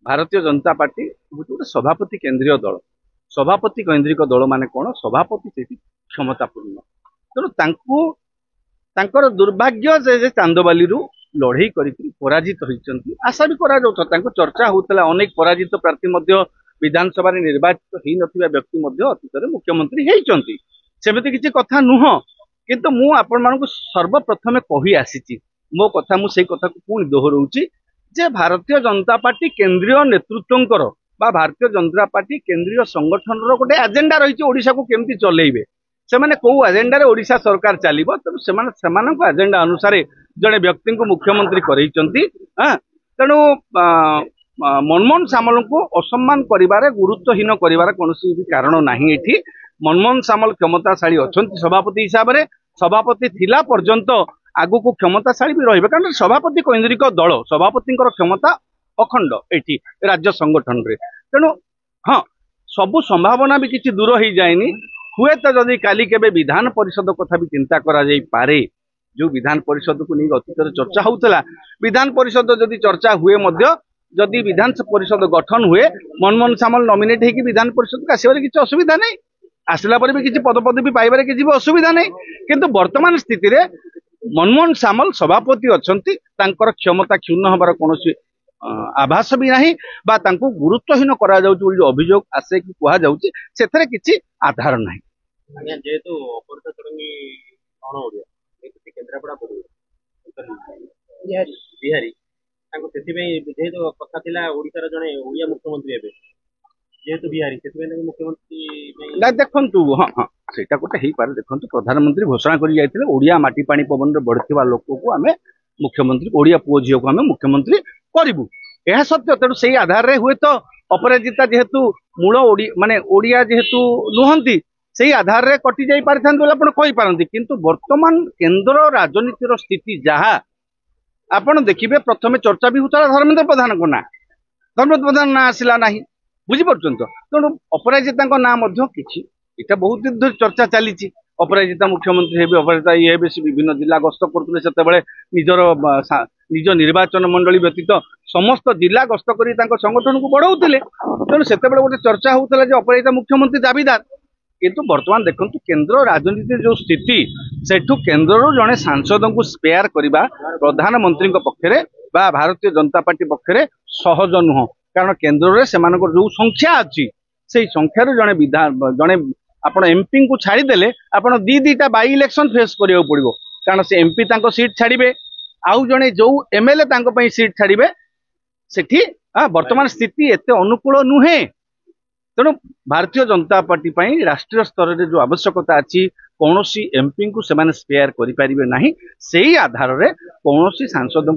Bharatiya Janata party गोटे सभापति केंद्रीय दल सभापति केंद्रिक दल माने कौन सभापति से क्षमतापूर्ण तेणु दुर्भाग्य जे चांदबाली लड़ई कर पराजित होती आशा भी करा चर्चा होता अनेक पराजित प्रार्थी विधानसभा निर्वाचित हो नथिबा व्यक्ति अतीत मुख्यमंत्री होती सेमती किसी कथा नुह किंतु मु आपण मानक सर्वप्रथमे कही आसी मो कथा मुझे कथा को पुणी दोहराऊँ जे भारतीय जनता पार्टी केंद्रीय नेतृत्वंकर बा भारतीय जनता पार्टी केंद्रीय संगठन गोटे एजेंडा रही ओडिशा को केमती चलेबे से माने को एजेंडा रे ओडिशा सरकार चलिबो तेणु से एजेंडा अनुसार जड़े व्यक्ति को मुख्यमंत्री करैचंती तेणु मनमोहन सामल को असम्मान करिवारे गुरुत्वहीन करिवार कोनोसी भी कारण नाही एठी मनमोहन सामल क्षमताशाली अछंती सभापति हिसाब रे सभापति थिला पर्यंत आगु को क्षमताशाली भी रहिबे कारण सभापति केंद्रिक दल सभापति क्षमता अखंड एठी राज्य संगठन रे तेणु हाँ सबु संभावना भी किसी दूर हो जाएनी हुए तो जदि काली केबे विधान परिषद कथा भी चिंता करा जाई पारे जो विधान परिषद को नहीं अतीत चर्चा होता विधान परिषद जदि चर्चा हुए मध्य जदि विधान परिषद गठन हुए मनमोहन सामल नॉमिनेट होगी विधान परिषद को आसबार किसी असुविधा नहीं आसला पर भी किसी पदपदवी पाइबार किसी असुविधा नहीं किंतु वर्तमान स्थिति रे मनमोहन सामल सभापति अच्छंती तांकर क्षमता क्षुण्ण हबार कोनोसी आभास भी नहीं बा तांको गुरुत्वहीन करा जाउची बोली जो अभियोग आसे कि कुहा जाउची सेथरे किछि आधार नहीं आज्ञा जेतु अपरता तरंगी कोन ओडिया एति केंद्रापड़ा पडु बिहारी तांको सेति में बुझे तो कथा थिला ओडिसा र जने ओडिया मुख्यमंत्री हेबे जेतु बिहारी सेति में मुख्यमंत्री ना देखंतु हां हां सेटा कोटे हेई पारे देखंतु प्रधानमंत्री घोषणा करि जायथिले ओडिया माटी पानी पवन रे बढ़थिबा लोक को हमें मुख्यमंत्री ओडिया पुओ झियो को हमें मुख्यमंत्री करिबु यह सत्य तेणु से आधार रे हुए तो अपराजिता जेहेतु मूल माने ओडिया जेहेतु नुहंती से आधार रे कटि जाई पारथान बोले आपण कहि पारंती किंतु वर्तमान केंद्र राजनीतिर स्थिति जहा आपण देखिबे प्रथमे चर्चा भी होता धर्मेंद्र प्रधान को ना धर्मेंद्र प्रधान ना आसिला नाही बुझी परछन तो तेणु अपराजिता को ना मध्य किछि इटा बहुत दिन धरि चर्चा चलीची अपराजिता मुख्यमंत्री हेबे अपराजिता ये हेबे से विभिन्न जिला गस्त करथुले सेतेबेले निजर निज निर्वाचन मंडली व्यतीत समस्त जिला गस्त करी तांको संगठन को बढ़ाउथिले तेणु सेतेबेले गोटे चर्चा होउतला जे अपराजिता मुख्यमंत्री दाबीदार किंतु वर्तमान देखंतु केंद्र राजनीति जो स्थिति सेठु केंद्र जने सांसद को स्पेयर करबा प्रधानमंत्री पक्षरे बा भारतीय जनता पार्टी पक्षरे सहज नुह कारण केंद्र रे सेमानकर जो संख्या अछि सेही संख्या रे जने विधान जने आपण एमपी को छाड़ी देले आपण दीटा बाई इलेक्शन फेस करियो पड़िबो कारण से एमपी तांको सीट छाड़ीबे आउ जने जो एमएलए तांको पई सीट छाड़ीबे सेठी वर्तमान स्थिति एते अनुकूल नुहे तेणु भारतीय जनता पार्टी पई राष्ट्रीय स्तर रे जो आवश्यकता अछि कोनोसी एमपी को सेमाने स्पेयर करि परिबे नाही सेही आधार रे कोनोसी सांसद